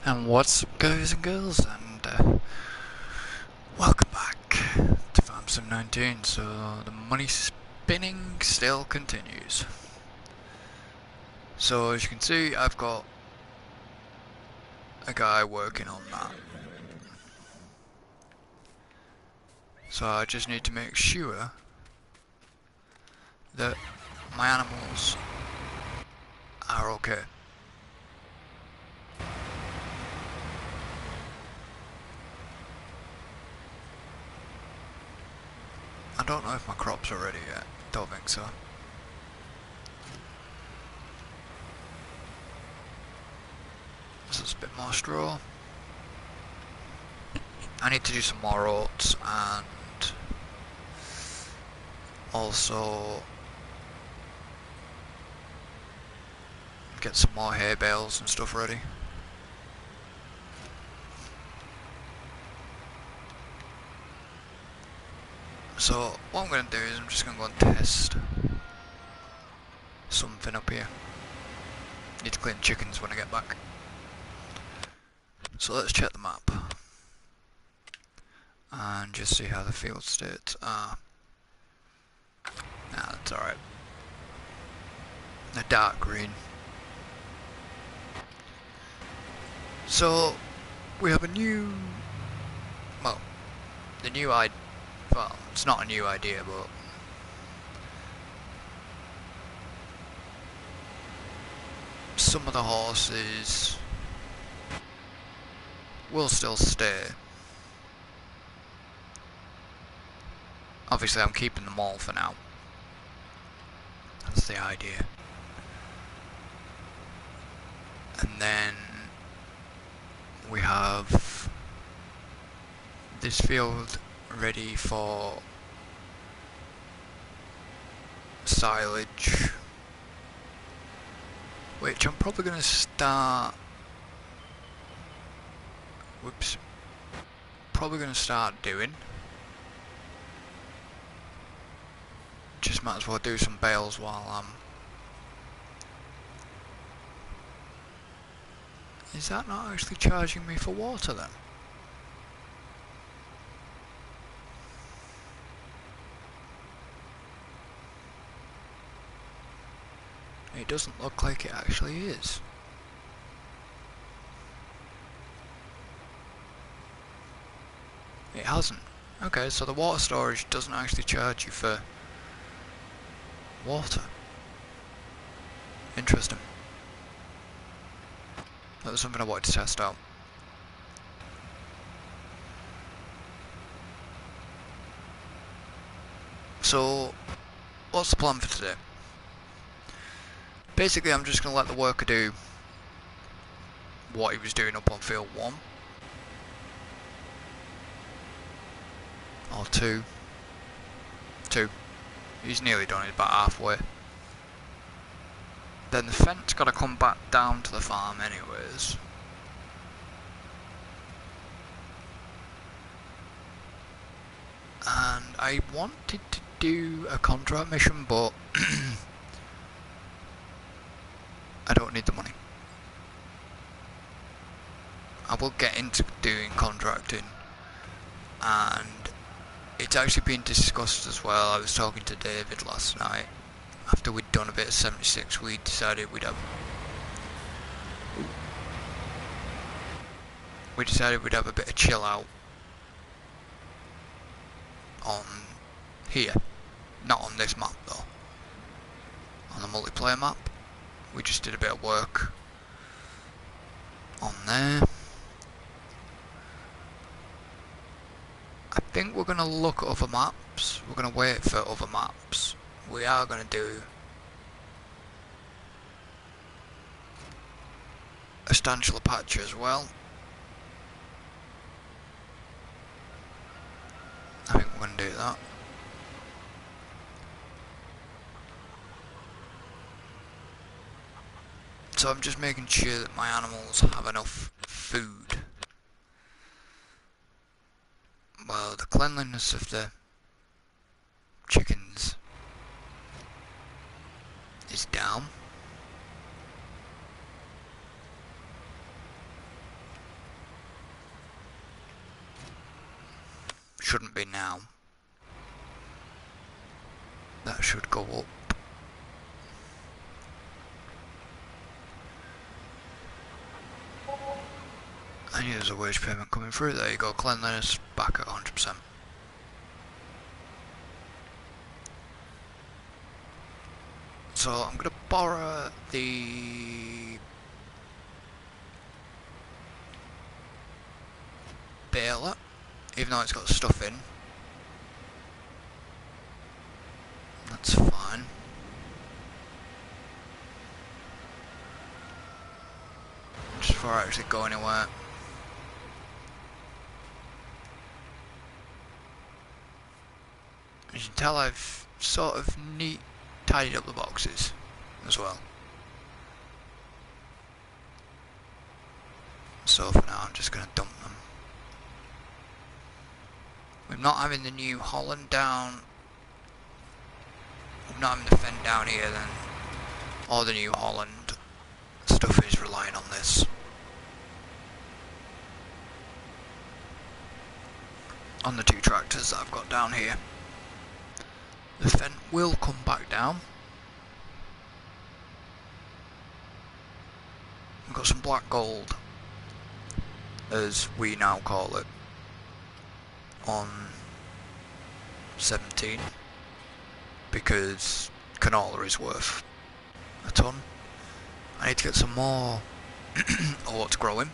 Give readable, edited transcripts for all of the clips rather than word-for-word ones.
And what's up, guys and girls, and welcome back to Farm Sim 19. So the money spinning still continues. So as you can see, I've got a guy working on that. So I just need to make sure that my animals are okay. I don't know if my crops are ready yet. Don't think so. This is a bit more straw. I need to do some more oats and also get some more hay bales and stuff ready. So what I'm going to do is I'm just going to go and test something up here. Need to clean chickens when I get back. So let's check the map and just see how the field states are. Nah, that's alright. They're dark green. So we have a new, well, well, it's not a new idea, but some of the horses will still stay. Obviously I'm keeping them all for now. That's the idea. And then we have this field ready for silage, which I'm probably going to start, doing. Just might as well do some bales while I'm... Is that not actually charging me for water then? It doesn't look like it actually is. It hasn't. Okay, so the water storage doesn't actually charge you for water. Interesting. That was something I wanted to test out. So, what's the plan for today? Basically, I'm just going to let the worker do what he was doing up on field 1. Or 2. 2. He's nearly done, he's about halfway. Then the fence got to come back down to the farm anyways. And I wanted to do a contract mission, but I don't need the money. I will get into doing contracting, and it's actually been discussed as well. I was talking to David last night. After we'd done a bit of 76, we decided we'd have a bit of chill out on here. Not on this map though. On the multiplayer map. We just did a bit of work on there. I think we're going to look at other maps. We're going to wait for other maps. We are going to do a Stanchula patch as well. I think we're going to do that. So I'm just making sure that my animals have enough food. Well, the cleanliness of the chickens is down. shouldn't be now. That should go up. And here's a wage payment coming through. There you go, cleanliness back at 100%. So I'm going to borrow the baler, even though it's got stuff in. That's fine. Just before I actually go anywhere. As you can tell, I've sort of tidied up the boxes as well. So for now I'm just going to dump them. We're not having the New Holland down. We're not having the Fen down here then. All the New Holland stuff is relying on this. On the two tractors that I've got down here. The Fen will come back down. We've got some black gold, as we now call it, on 17, because canola is worth a ton. I need to get some more oats growing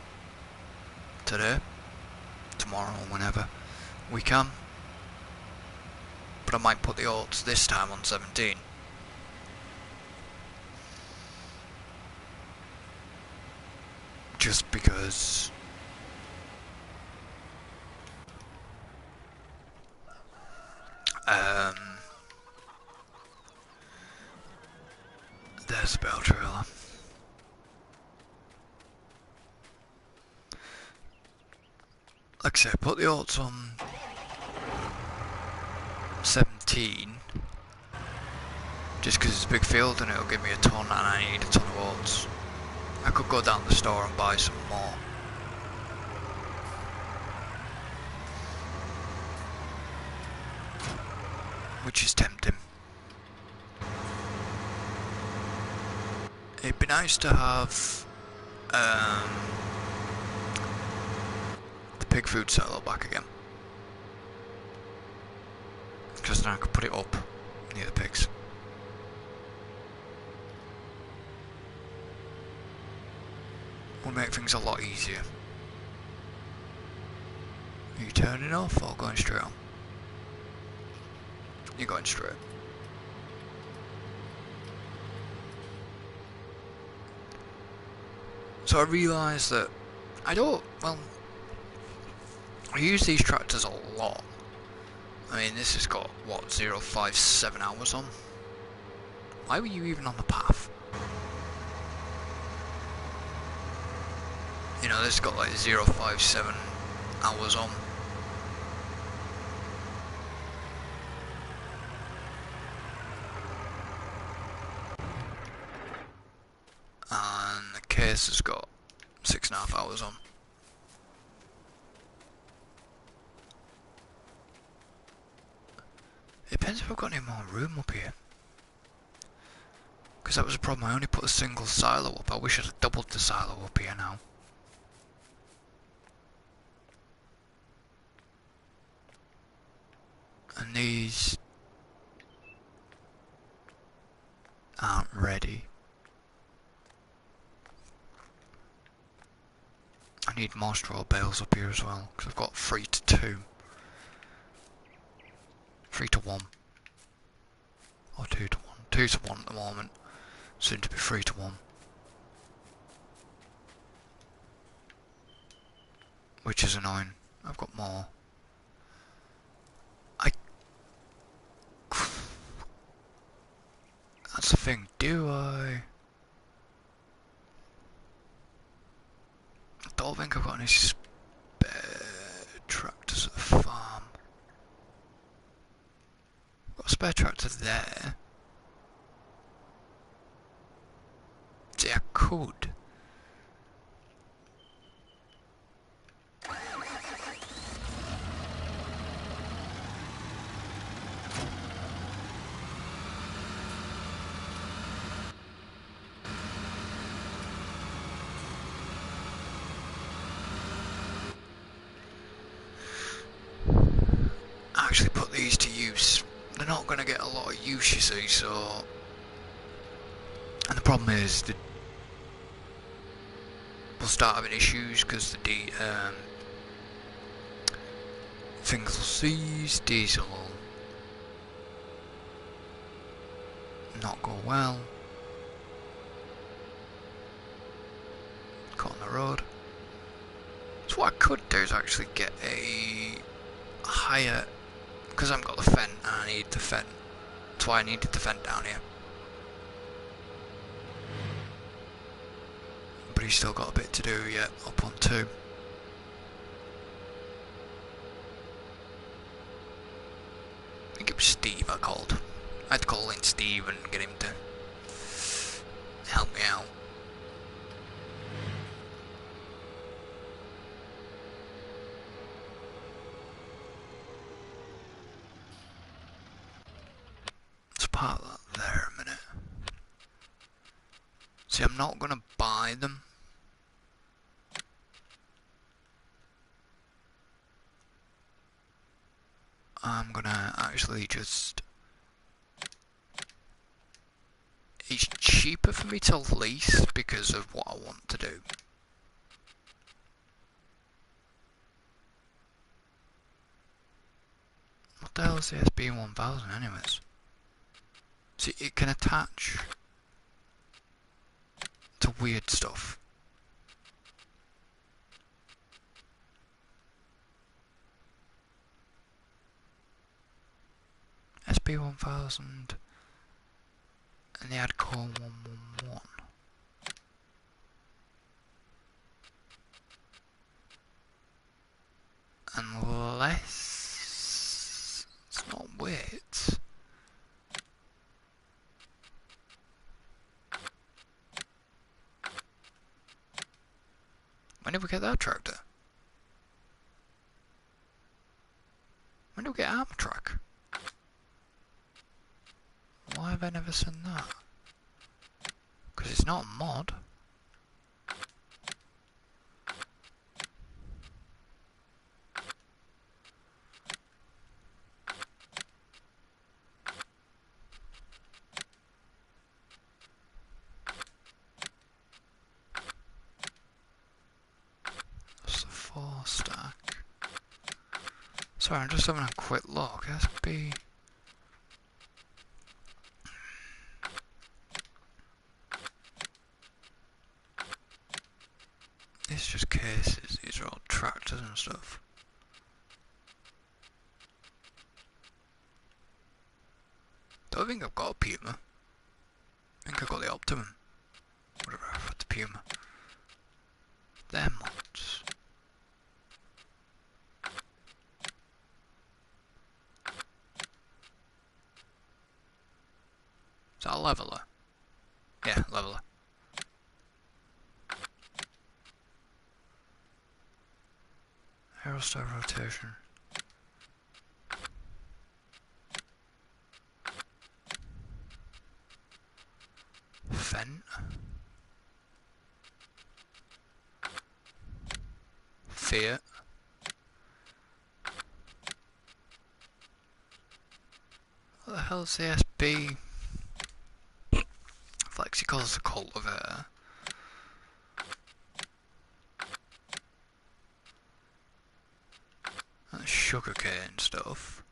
today, tomorrow, or whenever we can. But I might put the oats this time on 17. Just because there's a bell trailer. Like I said, put the oats on 17 just because it's a big field and it'll give me a ton and I need a ton of oats. I could go down the store and buy some more. Which is tempting. It'd be nice to have the pig food silo back again. Because then I could put it up near the pigs. Would make things a lot easier. Are you turning off or going straight on? You're going straight. So I realised that I use these tractors a lot. I mean, this has got, what, 057 hours on? Why were you even on the path? You know, this has got like 057 hours on. And the case has got 6.5 hours on. It depends if I've got any more room up here. Because that was a problem, I only put a single silo up. I wish I'd have doubled the silo up here now. And these aren't ready. I need more straw bales up here as well, because I've got 3 to 2. 3 to 1. Or 2 to 1. 2 to 1 at the moment. Soon to be 3 to 1. Which is annoying. I've got more. That's the thing, do I don't think I've got any spare tractors at the farm. I've got a spare tractor there. See, I could. these to use. They're not going to get a lot of use, you see, so... And the problem is that we'll start having issues because the things will cease, diesel will not go well. Caught on the road. So what I could do is actually get a higher, because I haven't got the Fent and I need the Fent. That's why I needed the Fent down here. But he's still got a bit to do yet, up on 2. I think it was Steve I called. I had to call in Steve and get him to help me out. Let's park that there a minute. See, I'm not going to buy them. I'm going to actually just... It's cheaper for me to lease because of what I want to do. What the hell is the SB1000 anyways? See, it can attach to weird stuff. SB1000 and the Adcore 111. Unless it's not weight. When did we get that tractor? When did we get Arm Track? Why have I never seen that? Because it's not a mod. That's the 4 stack. Sorry, I'm just having a quick look. SB... It's just cases, these are all tractors and stuff. Don't think I've got a Puma. I think I've got the Optimum. Whatever, I've got the Puma. They're mods. Is that a leveler? Yeah, leveler. Aerostar rotation. Fent. Fiat. What the hell is the SB? Flexi calls the cultivator. That's sugarcane stuff.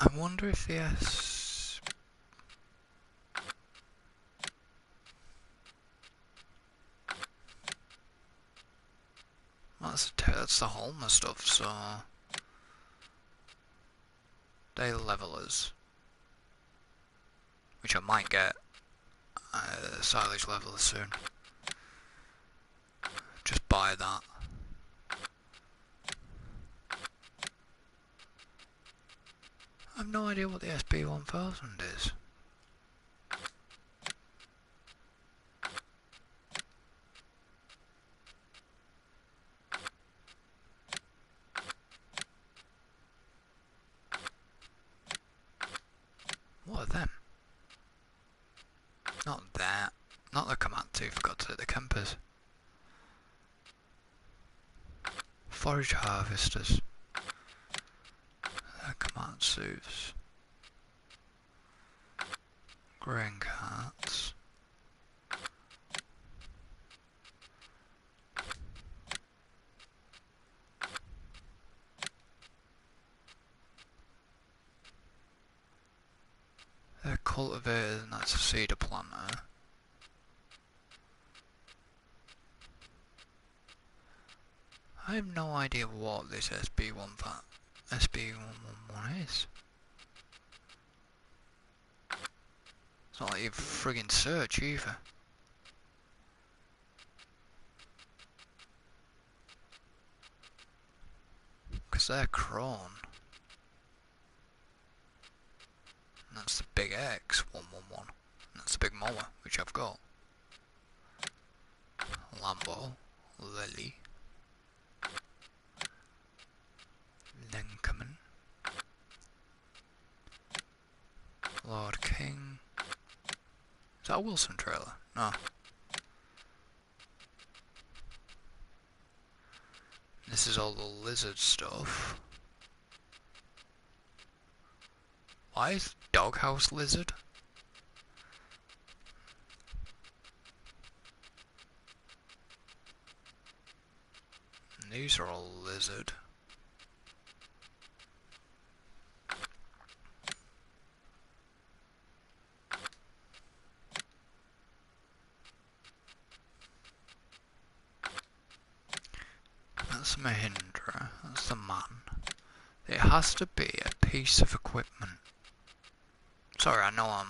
I wonder if the S... That's the Holmer stuff, so... They're levelers. Which I might get silage leveler soon. Just buy that. I have no idea what the SB1000 is. What are them? Not that. Not the Komatsu, forgot to take the campers. Forage harvesters. The Komatsus. Grain carts. The cultivator, and that's a cedar planter. I have no idea what this SB111 is. It's not like you friggin' search either. Because they're chrome. And that's the big X111. And that's the big mower, which I've got. Lambo. Lily. Lincoln. Lord King. Is that a Wilson trailer? No. This is all the lizard stuff. Why is Doghouse lizard? And these are all lizard. That's Mahindra, that's the man. It has to be a piece of equipment. Sorry, I know I'm...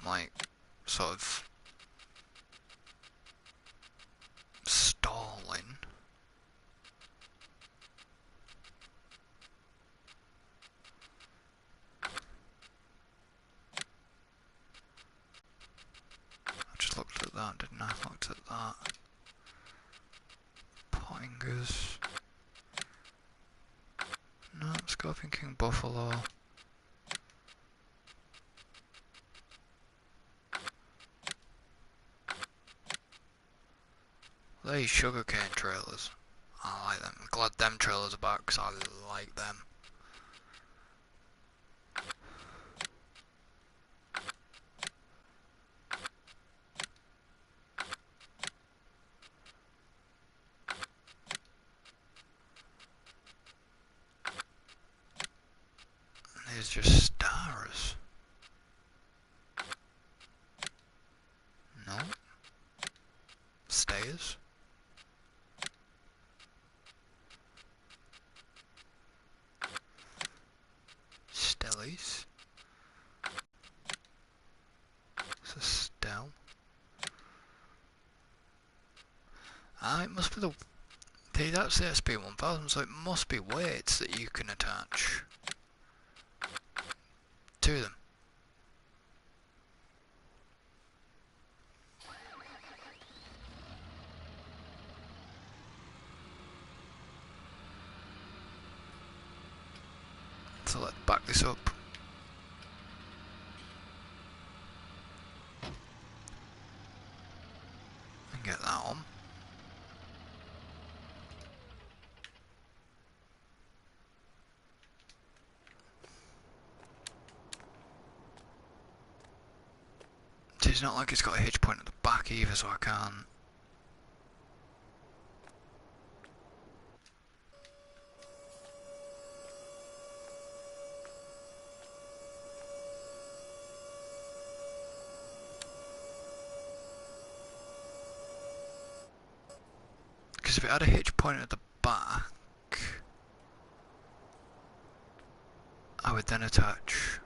like, sort of... stalling. I just looked at that, didn't I? I looked at that. Pottingers. No, Scorpion King Buffalo. These sugarcane trailers. I like them. I'm glad them trailers are back because I like them. And these are just stars. No. Stairs. Stellies. It's a Stell. Ah, it must be the... that's the SB1000, so it must be weights that you can attach to them. So let's back this up. And get that on. It's not like it's got a hitch point at the back either, so I can't. Because if it had a hitch point at the back, I would then attach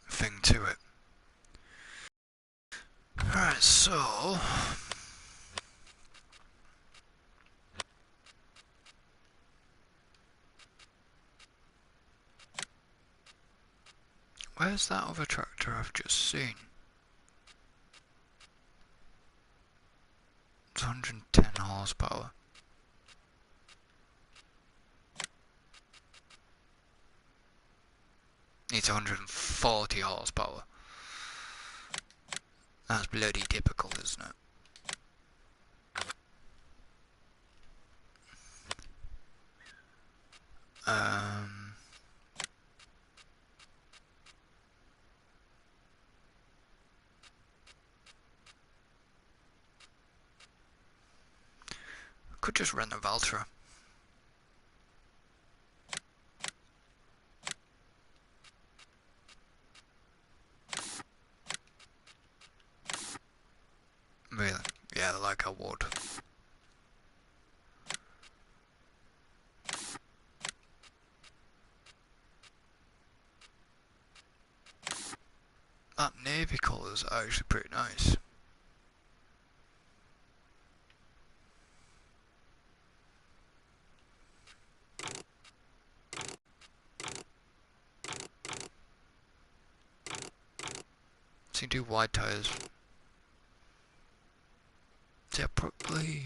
thing to it. Alright, so where's that other tractor I've just seen? It's 110 horsepower. Needs 140 horsepower. That's bloody typical, isn't it? Could just rent a Valtra. Really? Yeah, like I would. That navy colour's actually pretty nice. So you do wide tyres. See, I probably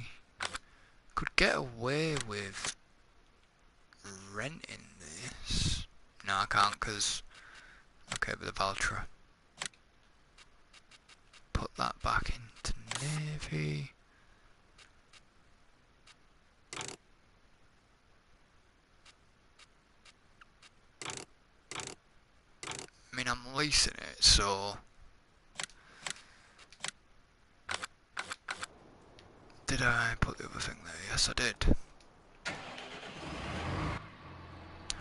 could get away with renting this. No, I can't, because okay, with the Valtra. Put that back into navy. I mean, I'm leasing it, so... Did I put the other thing there? Yes, I did.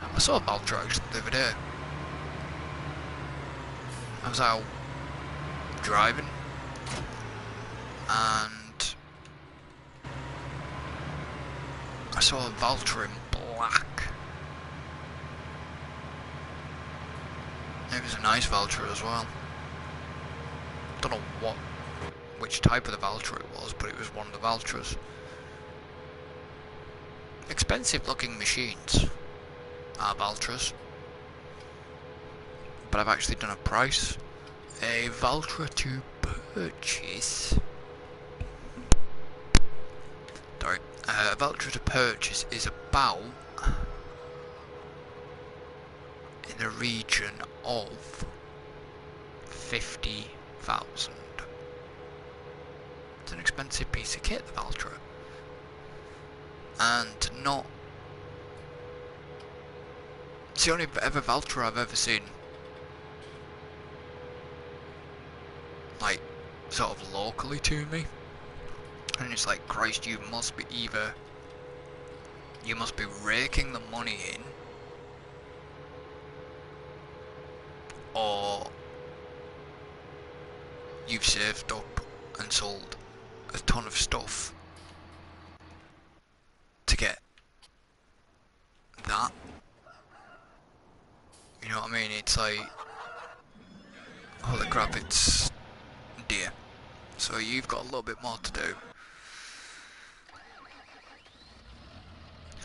I saw a Valtra actually the other day. I was out driving, and I saw a Valtra in black. It was a nice Valtra as well. Don't know which type of the Valtra it was, but it was one of the Valtras. Expensive looking machines are Valtras, but I've actually done a price. A Valtra to purchase. Sorry, a Valtra to purchase is about in the region of 50,000. It's an expensive piece of kit, the Valtra, and not. It's the only ever Valtra I've ever seen, like, sort of locally to me, and it's like, Christ, you must be raking the money in, or you've saved up and sold a ton of stuff to get that. You know what I mean? It's like, holy crap, it's dear. So you've got a little bit more to do.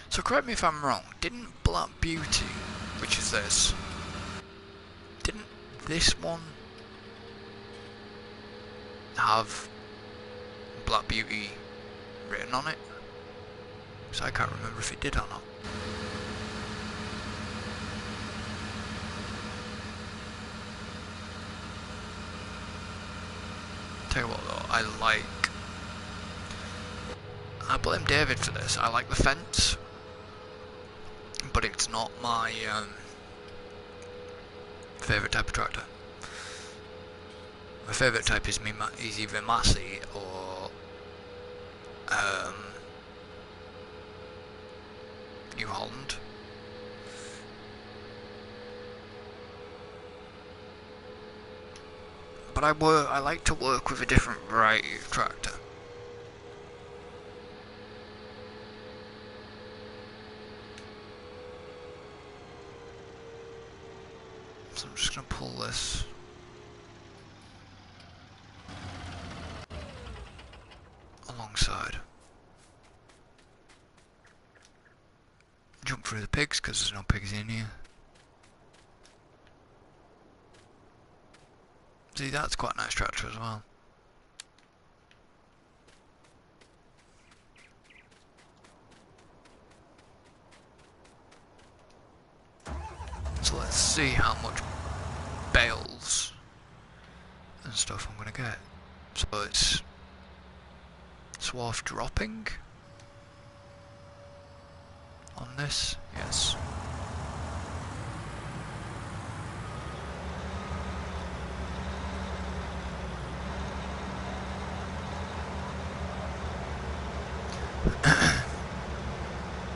So correct me if I'm wrong, didn't Black Beauty, which is this, didn't this one have Black Beauty written on it? So I can't remember if it did or not. Tell you what though, I blame David for this. I like the fence, but it's not my favourite type of tractor. My favourite type is either Massey or New Holland. But I like to work with a different variety of tractor. So I'm just going to pull this alongside. Jump through the pigs because there's no pigs in here. See, that's quite a nice tractor as well. So let's see how much bales and stuff I'm gonna get. So it's worth dropping on this, yes.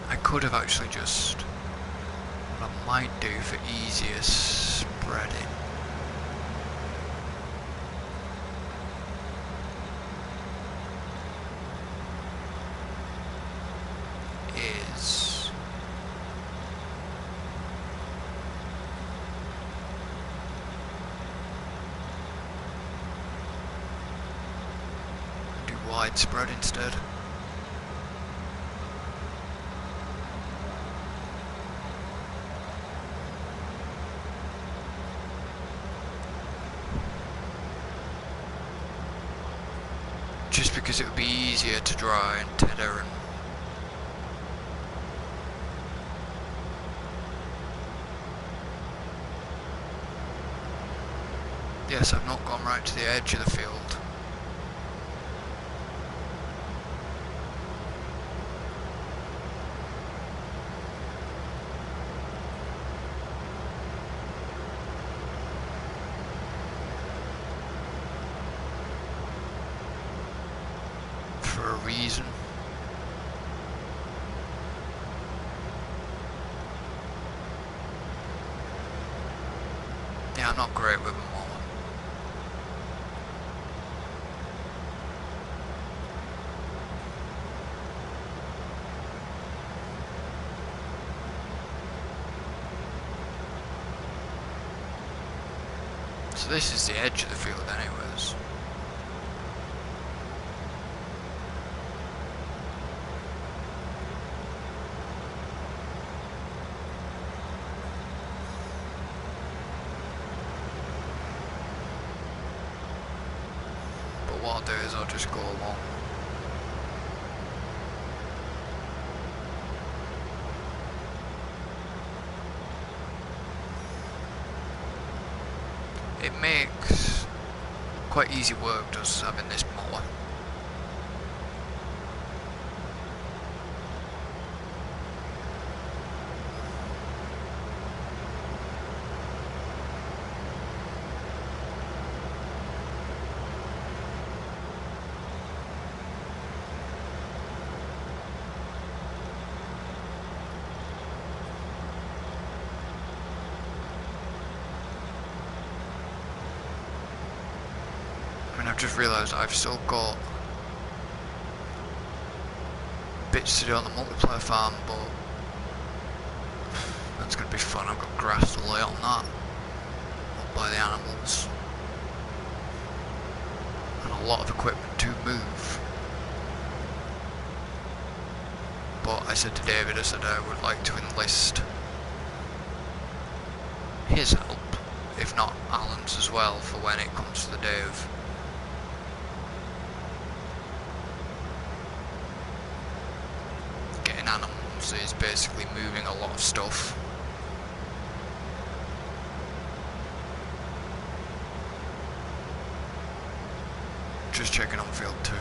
I could have actually just, what I might do for easier spreading is do widespread instead. Just because it would be easier to dry and tether and yes, I've not gone right to the edge of the field. For a reason. Yeah, I'm not great with a mower. So this is the edge of the field anyways. But what I'll do is I'll just go along. It makes quite easy work just having this mower. I've just realised I've still got bits to do on the multiplayer farm, but that's going to be fun. I've got grass to lay on that, up by the animals, and a lot of equipment to move. But I said to David, I said I would like to enlist his help, if not Alan's as well, for when it comes to the day of animals. Is basically moving a lot of stuff. Just checking on field 2.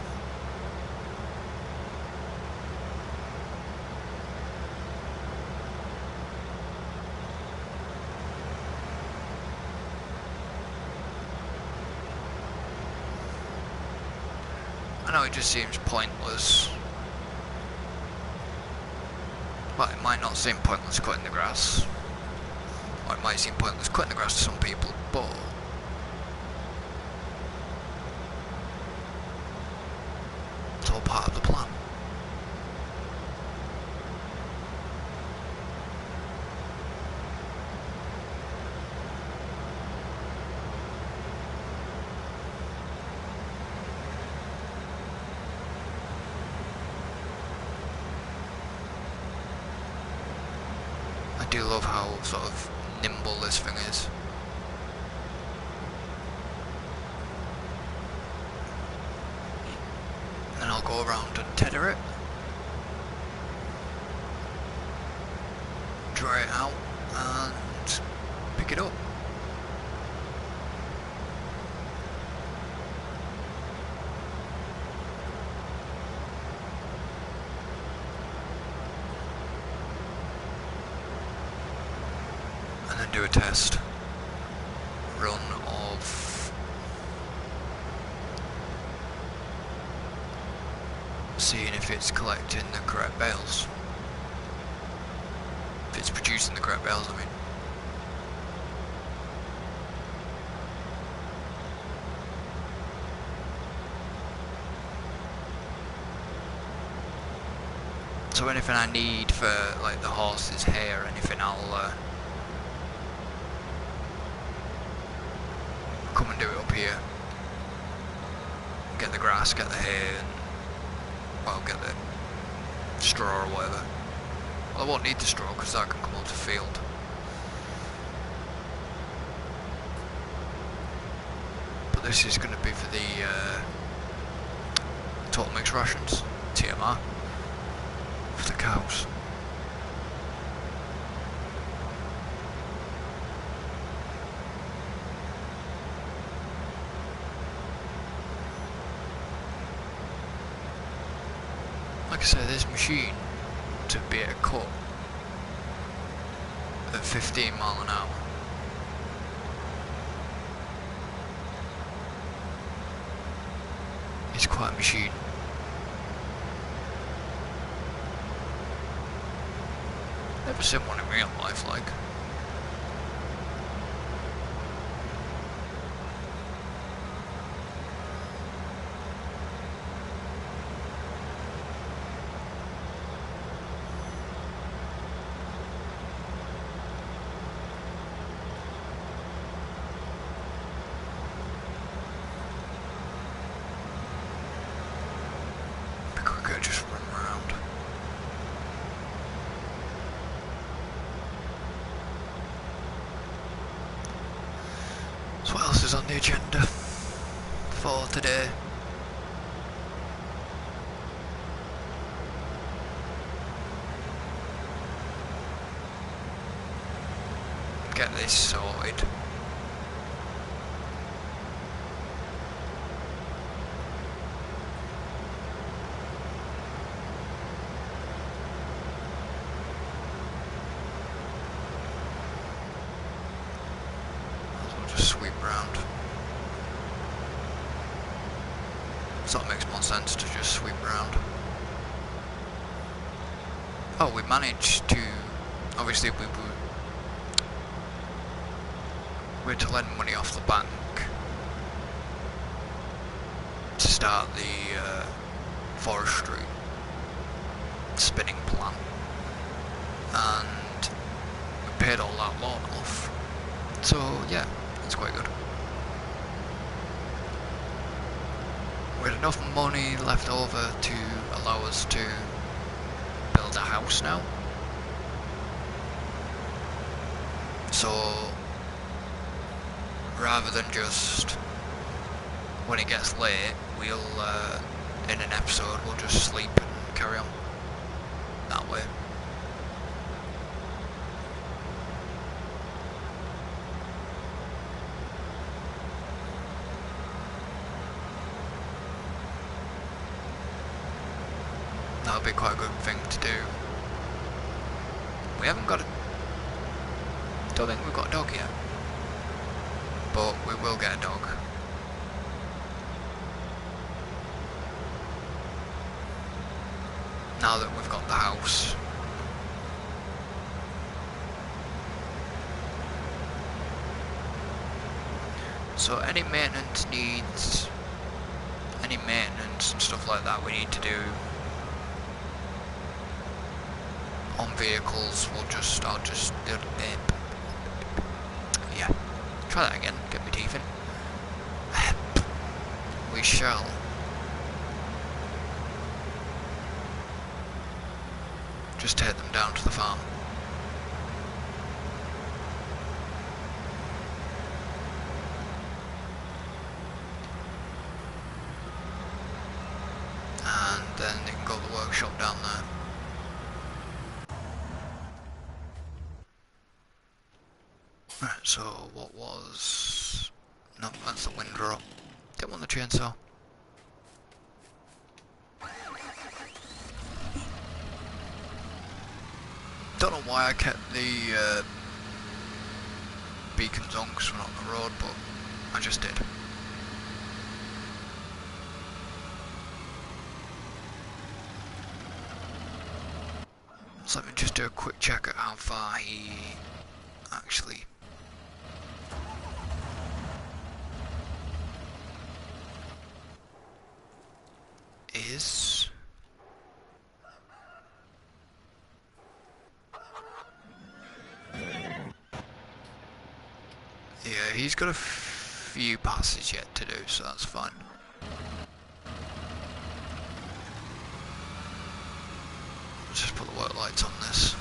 I know it just seems pointless. Well, it might not seem pointless cutting the grass, or it might seem pointless cutting the grass to some people, but it's all part of the plan. I do love how sort of nimble this thing is. And then I'll go around and tether it, dry it out, and pick it up. And then do a test run of seeing if it's collecting the correct bales. If it's producing the correct bales, I mean. So anything I need for like the horses' hair or anything, I'll come and do it up here. Get the grass, get the hay, and well, get the straw or whatever. Well, I won't need the straw because that can come up the field. But this is going to be for the total mixed rations, TMR, for the cows. Like I say, this machine to be able to cut at 15 mile an hour is quite a machine. Never seen one in real life, like. Just run around. So what else is on the agenda for today? Get this sorted. Sweep round. So it makes more sense to just sweep round. Oh, we managed to, obviously we were to lend money off the bank to start the forestry spinning plan, and we paid all that loan off. So yeah, it's quite good. We had enough money left over to allow us to build a house now. So rather than just when it gets late, we'll in an episode we'll just sleep and carry on that way. That'll be quite a good thing to do. We haven't got a... Don't think we've got a dog yet. But we will get a dog. Now that we've got the house. So any maintenance needs... Any maintenance and stuff like that we need to do on vehicles, I'll just do it. Yeah, try that again, get my teeth in. We shall just take them down to the farm. And then they can go to the workshop down there. Right, so what was... No, that's the windrow. Didn't want the chainsaw. Don't know why I kept the beacons on because we're not on the road, but I just did. So let me just do a quick check at how far he actually is. Yeah, he's got a few passes yet to do, so that's fine. Let's just put the work lights on this.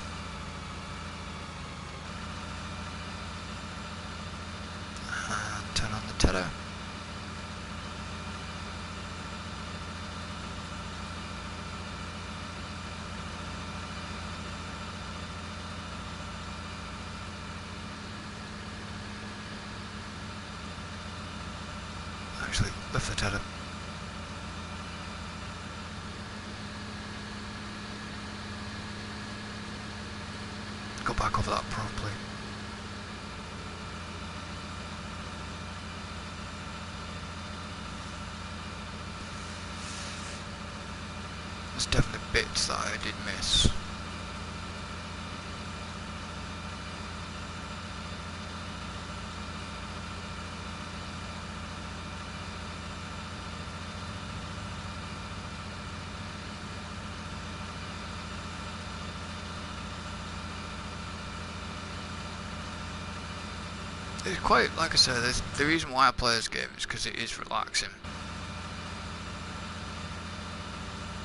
And turn on the tether. Actually, lift the tether. Go back over that properly. There's definitely bits that I did miss. It's quite, like I said, the reason why I play this game is because it is relaxing.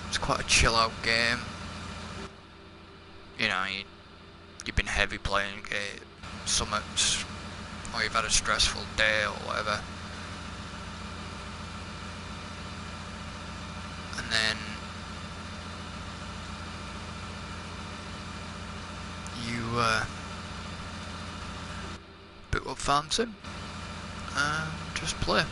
It's quite a chill out game. You know, you've been heavy playing it, or you've had a stressful day or whatever. And then you boot up Farm Sim and just play.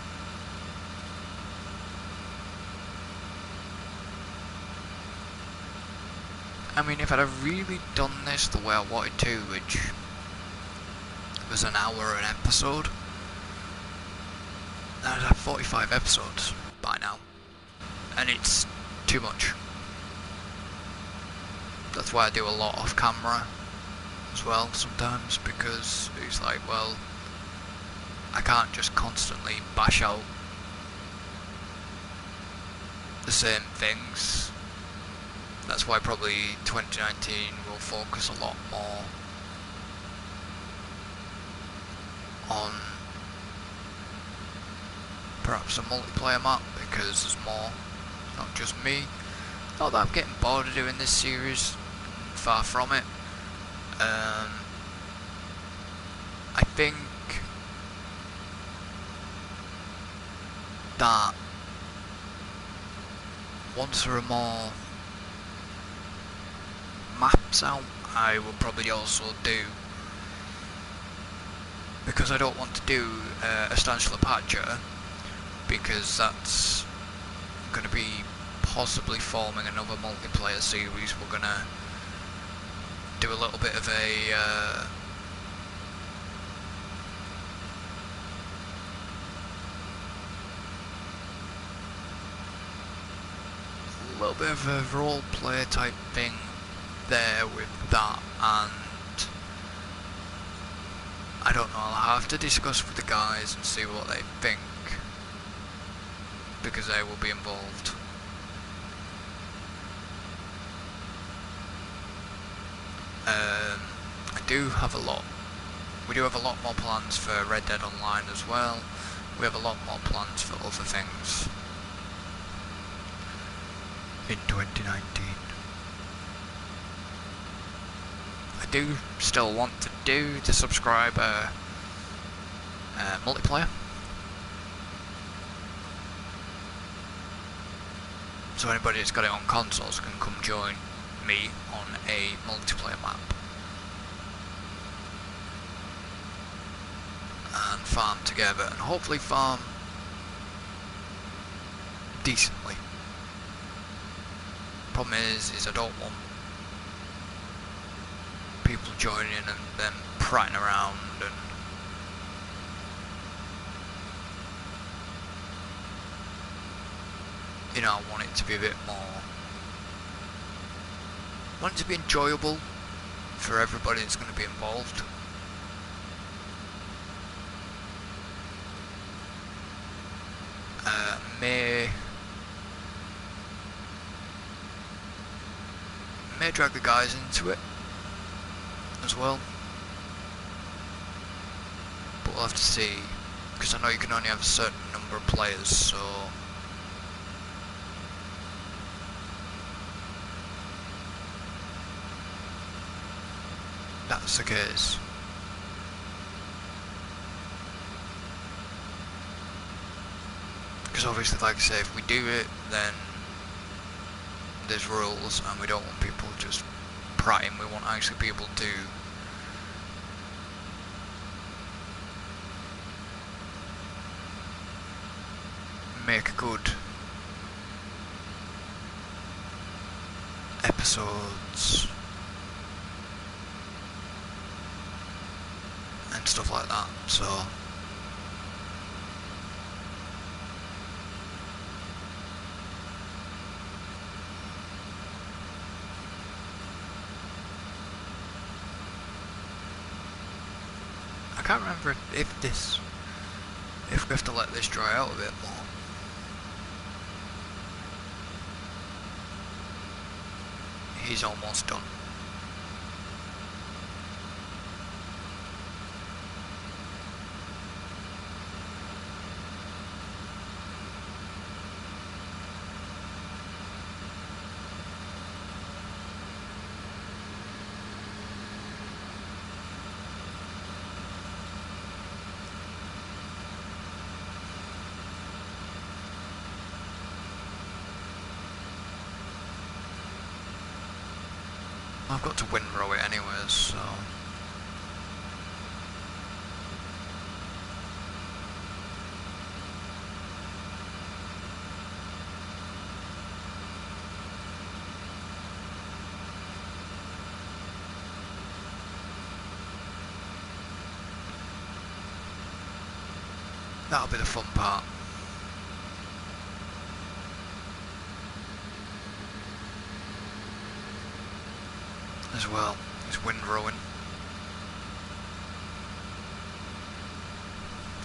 I mean, if I'd have really done this the way I wanted to, which was an hour an episode, I'd have 45 episodes by now, and it's too much. That's why I do a lot off camera as well sometimes, because it's like, well, I can't just constantly bash out the same things. That's why probably 2019 will focus a lot more on perhaps a multiplayer map, because there's more, not just me. Not that I'm getting bored of doing this series, far from it. I think that once there are more maps out, I will probably also do, because I don't want to do a Stantial Apache, because that's going to be possibly forming another multiplayer series. We're going to do a little bit of a role play type thing there with that, and I don't know, I'll have to discuss with the guys and see what they think, because they will be involved. We do have a lot more plans for Red Dead Online as well. We have a lot more plans for other things in 2019. I do still want to do the subscriber multiplayer. So anybody that's got it on consoles can come join me on a multiplayer map. and farm together, and hopefully farm decently. Problem is I don't want people joining and then prattling around, and you know, I want it to be a bit more, I want it to be enjoyable for everybody that's going to be involved. May drag the guys into it as well, but we'll have to see, because I know you can only have a certain number of players, so that's the case. Because obviously, like I say, if we do it, then there's rules, and we don't want people just prattling. We want actually people to make good episodes and stuff like that, so I can't remember if we have to let this dry out a bit more. He's almost done. I've got to windrow it anyways, so that'll be the fun part. As well, is windrowing.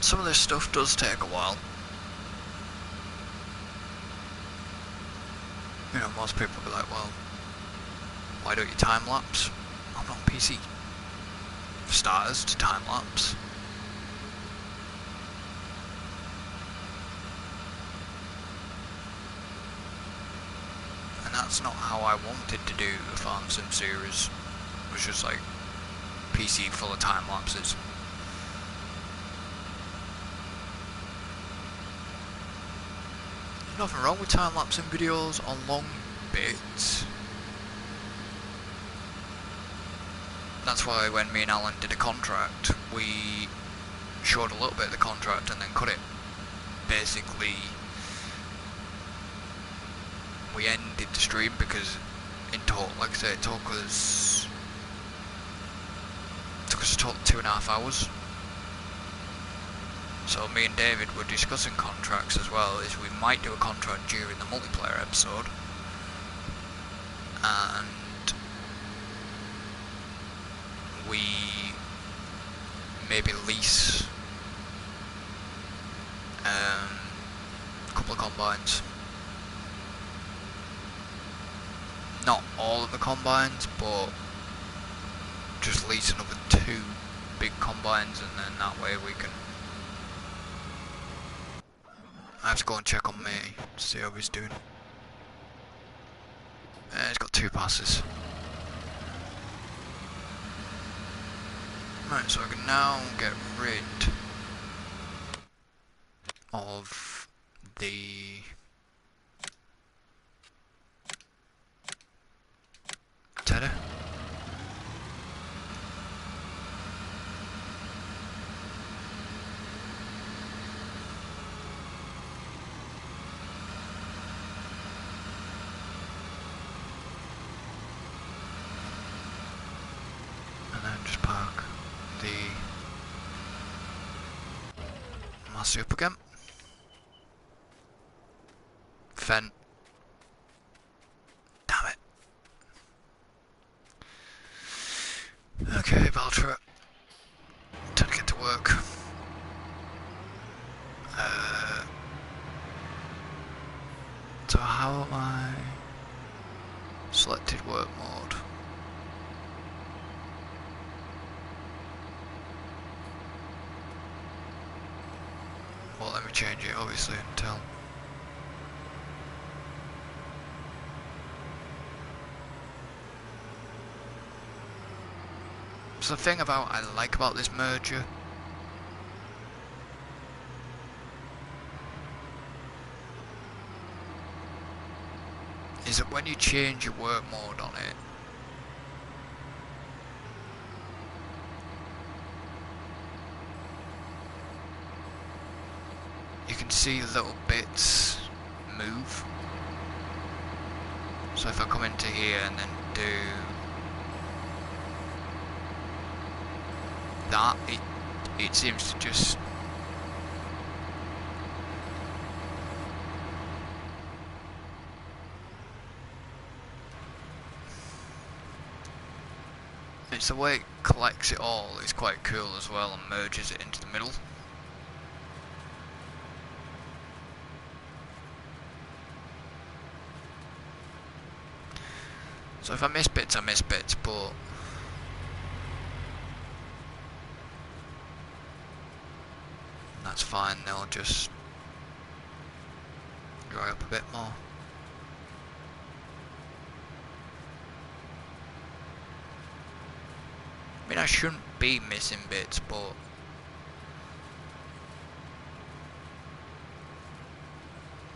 Some of this stuff does take a while. You know, most people will be like, well, why don't you time lapse? I'm not on PC. For starters, to time lapse. And that's not how I wanted to do the Farm Sim series. It was just like PC full of time lapses. There's nothing wrong with time lapsing videos on long bits. That's why when me and Alan did a contract, we showed a little bit of the contract and then cut it. Basically, we ended the stream because in total, like I say, it took us a total 2.5 hours. So me and David were discussing contracts as well, is we might do a contract during the multiplayer episode, and we maybe lease a couple of combines. Not all of the combines, but just lease another 2 big combines, and then that way we can. I have to go and check on me to see how he's doing. He's got 2 passes. Right, so I can now get rid of the Tedder. the massey up again. Fen. Damn it. Okay, Valtra. Time to get to work. So how am I selected work mode? Well, let me change it obviously until so the thing I like about this merger is that when you change your work mode on it, you can see little bits move. So if I come into here and then do that, it seems to just it's the way it collects it all is quite cool as well and merges it into the middle. So if I miss bits, I miss bits, but that's fine, they'll just dry up a bit more. I mean, I shouldn't be missing bits, but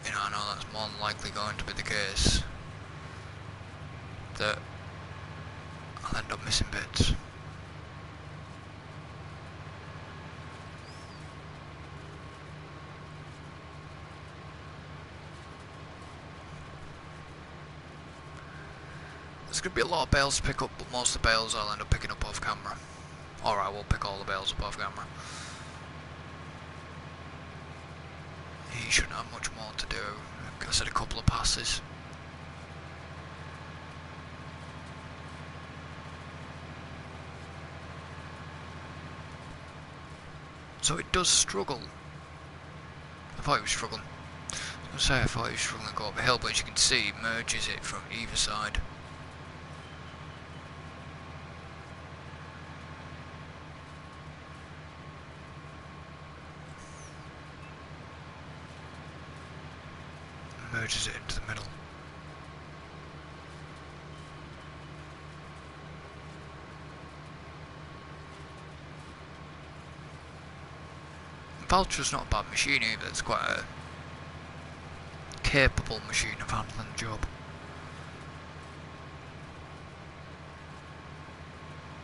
you know, I know that's more than likely going to be the case, that I'll end up missing bits. There's going to be a lot of bales to pick up, but most of the bales I'll end up picking up off camera. Or I will pick all the bales up off camera. He shouldn't have much more to do. I said a couple of passes. So it does struggle. I thought it was struggling. I was going to say I thought it was struggling to go up a hill, but as you can see, it merges it from either side. Merges it into the middle. Valtra's not a bad machine either, it's quite a capable machine of handling the job.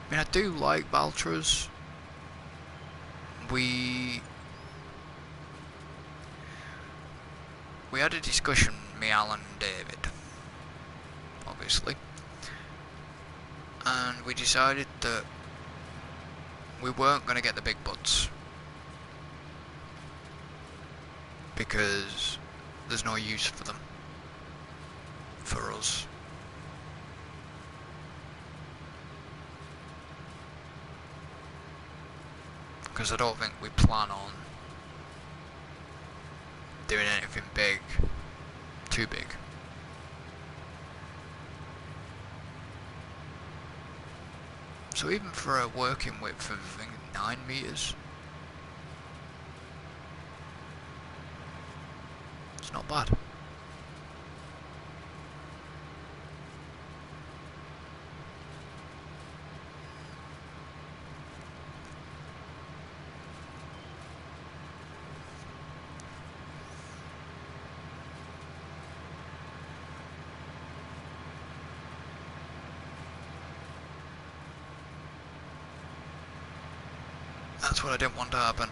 I mean, I do like Valtras. We had a discussion, me, Alan and David, obviously, and we decided that we weren't going to get the big butts because there's no use for them for us. Because I don't think we plan on doing anything big, too big. So even for a working width of I think 9 meters, it's not bad. That's what I didn't want to happen.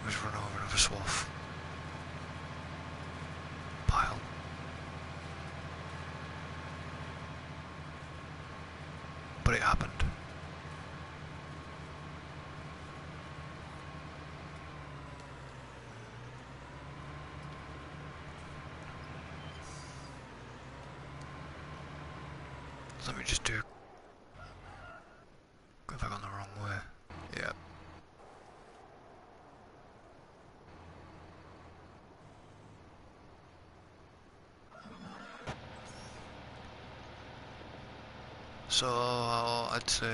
Was run over another swath. Pile. but it happened. So let me just do... Have I gone the wrong way? Yeah. So I'd say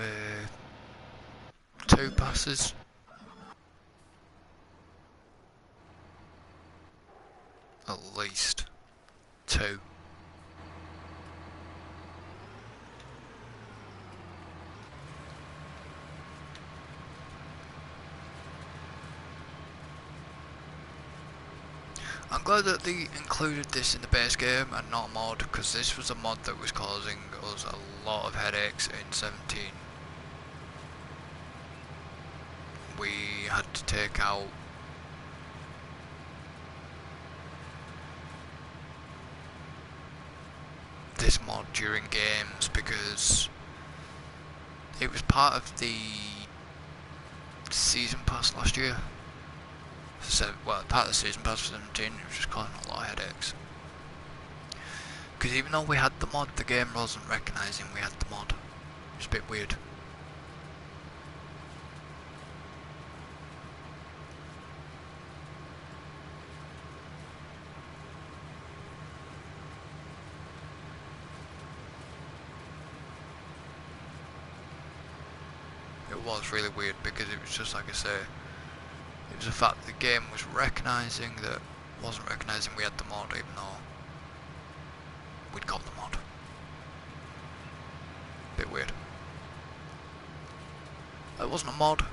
2 passes. At least 2. I'm glad that they included this in the base game and not a mod, because this was a mod that was causing us a lot of headaches in 17. We had to take out this mod during games because it was part of the season pass last year. So, well, part of the season pass for 17, it was just causing a lot of headaches. Because even though we had the mod, the game wasn't recognising we had the mod. It's a bit weird. It was really weird because it was just like I say, it was the fact the game was recognising that wasn't recognising we had the mod even though we'd got the mod. Bit weird. It wasn't a mod,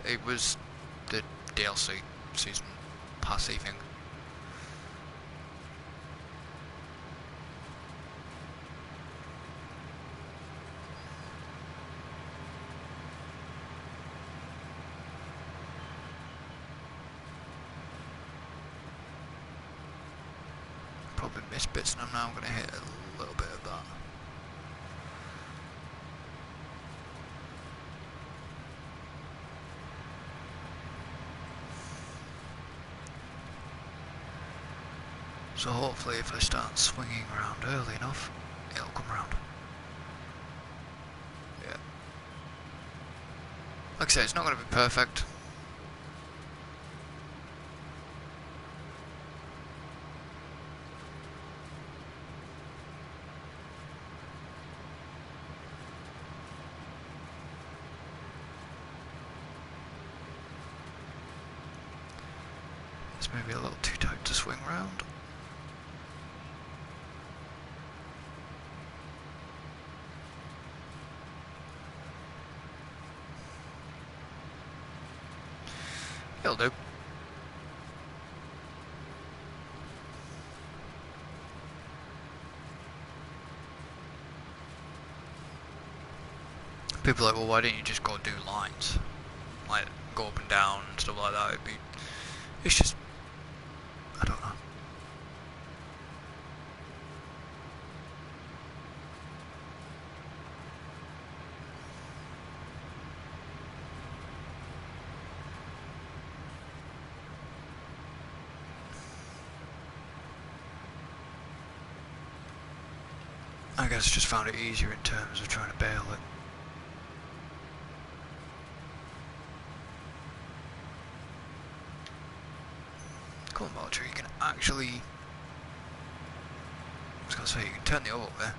it was the DLC season passy thing. Probably missed bits and I'm now going to hit a little bit of that. So hopefully if I start swinging around early enough, it'll come round. Yeah. Like I say, it's not going to be perfect. It's maybe a little too tight to swing round. It'll do. People are like, well, why don't you just go do lines? Like, go up and down and stuff like that. It's just, I don't know. I guess just found it easier in terms of trying to bail it. Cool motor, you can actually, I was going to say, you can turn the other way.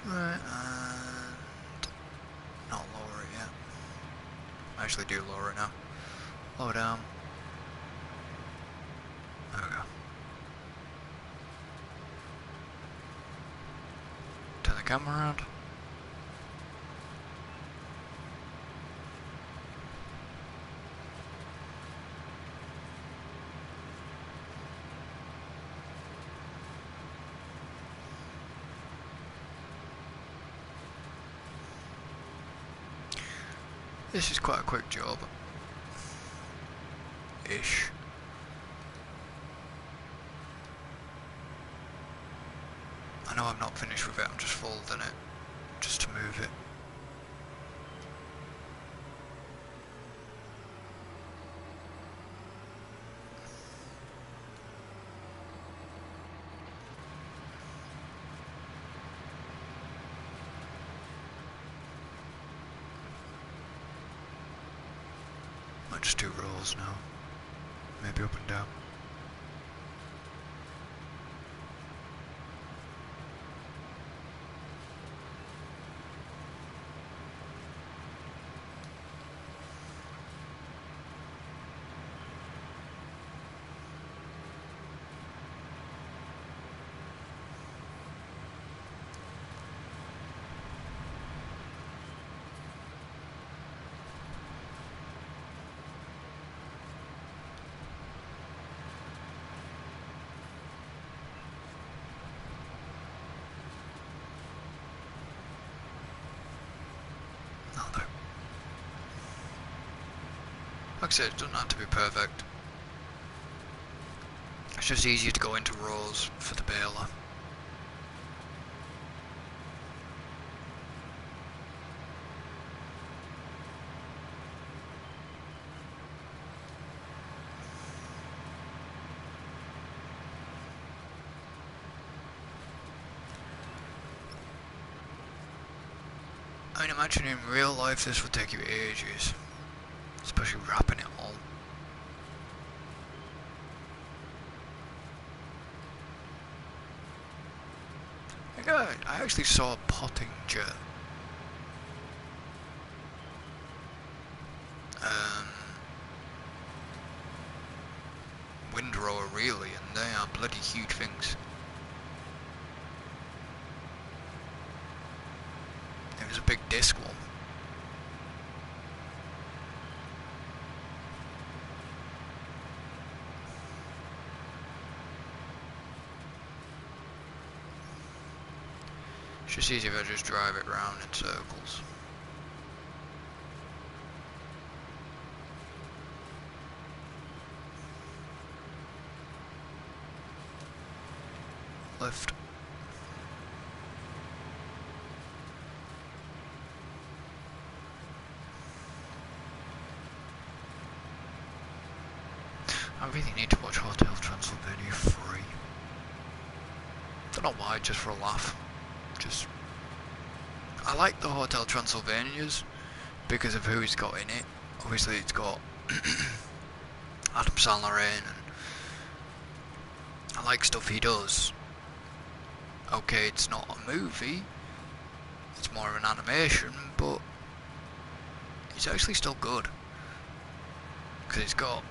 Right, and not lower it yet. Actually do lower it now. Lower down. There we go. Turn the camera around. This is quite a quick job. Ish. I know I'm not finished with it, I'm just folding it. just to move it. Might just do rolls now. Maybe up and down. Like I said, it doesn't have to be perfect. It's just easier to go into rows for the baler. I mean, imagine in real life this would take you ages. Especially wrapping it all. I actually saw a potting jet. Windrower really, and they are bloody huge things. It was a big disc one. It's just easier if I just drive it round in circles. Left. I really need to watch Hotel Transylvania 3. Don't know why, just for a laugh. I like the Hotel Transylvanias because of who he's got in it. Obviously it's got Adam Sandler in, and I like stuff he does. Okay, it's not a movie, it's more of an animation, but it's actually still good. Because it's got,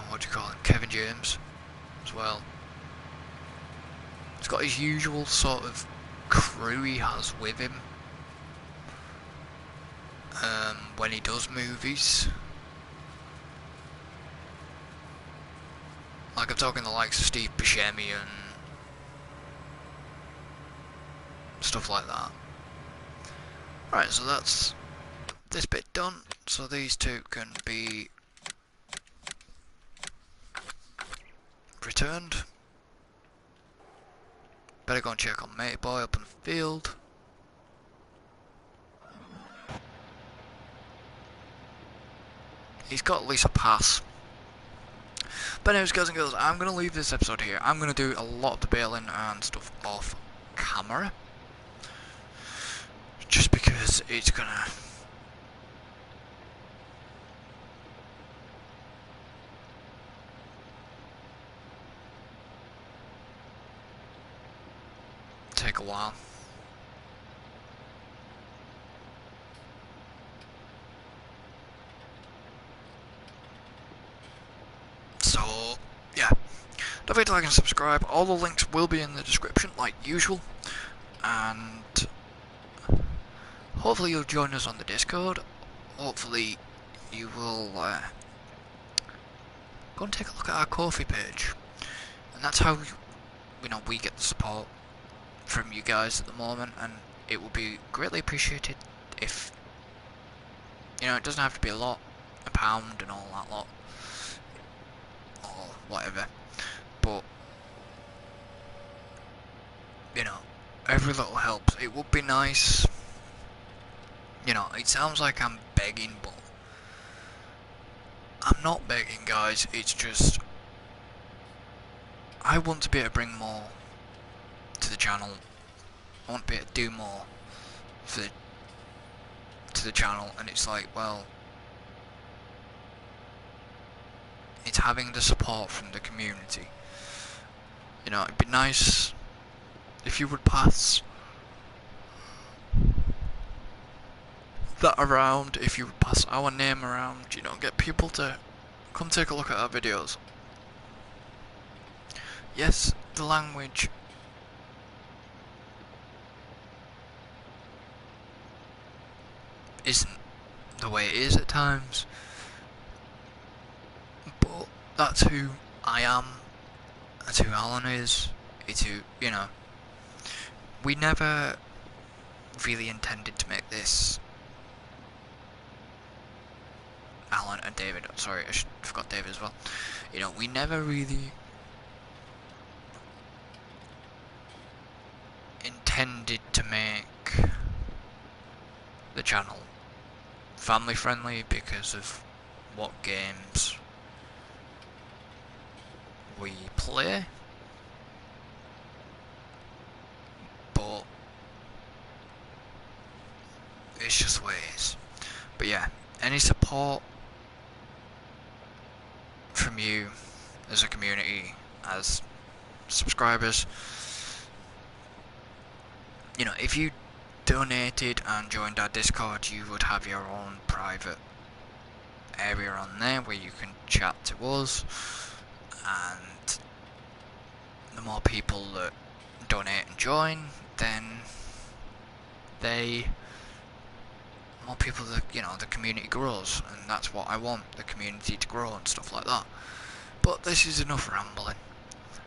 what do you call him, Kevin James as well. It's got his usual sort of crew he has with him when he does movies. Like I'm talking the likes of Steve Buscemi and stuff like that. Right, so that's this bit done. So these two can be returned. Better go and check on Mate Boy up in the field. He's got at least a pass. But anyways, guys and girls, I'm going to leave this episode here. I'm going to do a lot of the baling and stuff off camera. Just because it's going to take a while. So, yeah. Don't forget to like and subscribe. All the links will be in the description, like usual. And hopefully you'll join us on the Discord. Hopefully you will go and take a look at our Ko-fi page. And that's how we get the support from you guys at the moment, and it will be greatly appreciated if, it doesn't have to be a lot, £1 and all that lot, or whatever, but, every little helps. It would be nice, you know, it sounds like I'm begging, but I'm not begging, guys. It's just, I want to be able to bring more to the channel. I want to be able to do more for to the channel, and it's like, well, it's having the support from the community. You know, it'd be nice if you would pass that around, if you would pass our name around, you know, get people to come take a look at our videos. Yes, the language isn't the way it is at times, but that's who I am, that's who Alan is, it's who, you know, we never really intended to make this Alan and David, sorry, I forgot David as well, you know, we never really intended to make the channel family friendly because of what games we play, but it's just the way it is. But yeah, any support from you as a community, as subscribers, you know, if you donated and joined our Discord, you would have your own private area on there where you can chat to us, and the more people that donate and join, then more people that, you know, the community grows, and that's what I want, the community to grow and stuff like that. But this is enough rambling,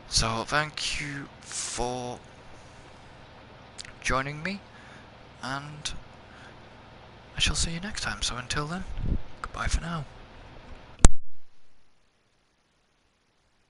so thank you for joining me, and I shall see you next time. So until then, goodbye for now.